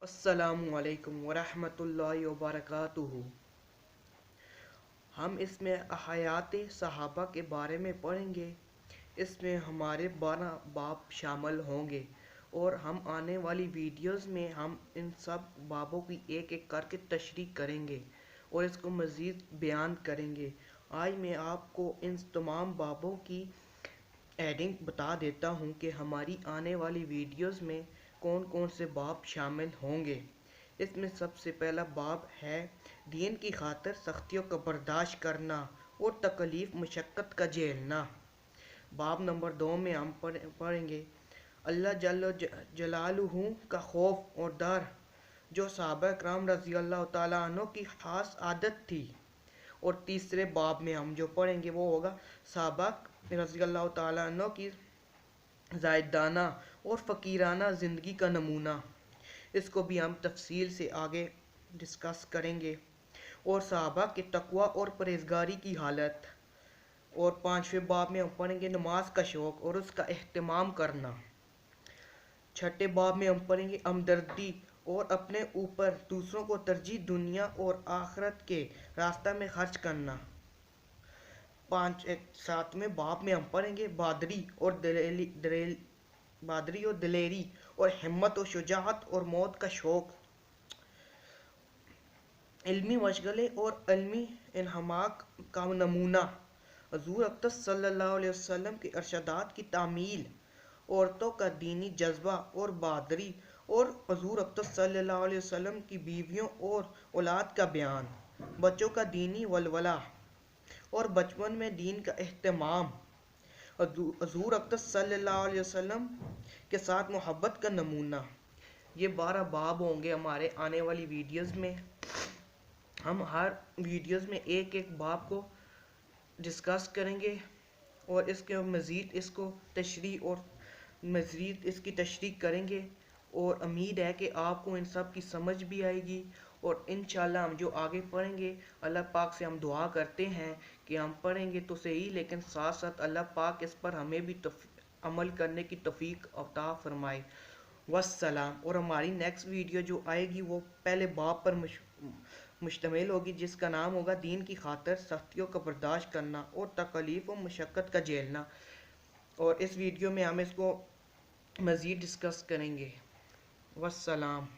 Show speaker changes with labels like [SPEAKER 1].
[SPEAKER 1] अस्सलामु अलैकुम वरहमतुल्लाहि वबरकातुहू। हम इसमें हयात सहाबा के बारे में पढ़ेंगे। इसमें हमारे 12 बाब शामिल होंगे और हम आने वाली वीडियोस में हम इन सब बाबों की एक एक करके तशरीह करेंगे और इसको मज़ीद बयान करेंगे। आज मैं आपको इन तमाम बाबों की एडिंग बता देता हूँ कि हमारी आने वाली वीडियोस में कौन कौन से बाब शामिल होंगे। इसमें सबसे पहला बाब है दीन की खातिर सख्तियों का बर्दाश्त करना और तकलीफ़ मशक्क़त का झेलना। बाब नंबर 2 में हम पढ़ेंगे अल्लाह जल्ल जलालुहू का खौफ और डर जो सहाबा किराम रज़ी अल्लाह तआला अन्हु की ख़ास आदत थी। और तीसरे बाब में हम जो पढ़ेंगे वो होगा सहाबा रज़ी अल्लाह तआला अन्हु की ज़ाहिदाना और फ़कीराना ज़िंदगी का नमूना। इसको भी हम तफसील से आगे डिस्कस करेंगे। और सहाबा के तक़वा और परहेज़गारी की हालत। और 5वें बाब में हम पढ़ेंगे नमाज का शौक़ और उसका एहतमाम करना। 6ठे बाब में हम पढ़ेंगे हमदर्दी और अपने ऊपर दूसरों को तरजीह दुनिया और आखिरत के रास्ता में खर्च करना। 7वें बाब में हम पढ़ेंगे बहादुरी और दिलेरी और हिम्मत और शुजाअत और मौत का शौक़। इल्मी मशगले और इल्मी इन्हमाक का नमूना। हुज़ूर अक़दस सल्लल्लाहु अलैहि वसल्लम के इरशादात की तामील। औरतों का दीनी जज्बा और बहादुरी और हुज़ूर अक़दस सल्लल्लाहु अलैहि वसल्लम की बीवियों और औलाद का बयान। बच्चों का दीनी वलवला और बचपन में दीन का एहतमाम। हुज़ूर अक़दस सल्लल्लाहु अलैहि वसल्लम के साथ मोहब्बत का नमूना। ये 12 बाब होंगे हमारे आने वाली वीडियोस में। हम हर वीडियोस में एक एक बाब को डिस्कस करेंगे और इसके मज़ीद इसकी तशरीह करेंगे। और उम्मीद है कि आपको इन सब की समझ भी आएगी। और इंशाल्लाह हम जो आगे पढ़ेंगे अल्लाह पाक से हम दुआ करते हैं कि हम पढ़ेंगे तो सही, लेकिन साथ साथ अल्लाह पाक इस पर हमें भी अमल करने की तौफीक अता फरमाए। वस्सलाम। और हमारी नेक्स्ट वीडियो जो आएगी वो पहले बाब पर मुश्तमिल होगी जिसका नाम होगा दीन की खातिर सख्तियों का बर्दाश्त करना और तकलीफ़ और मशक्क़त का झेलना। और इस वीडियो में हम इसको मज़ीद डिस्कस करेंगे। वस्सलाम।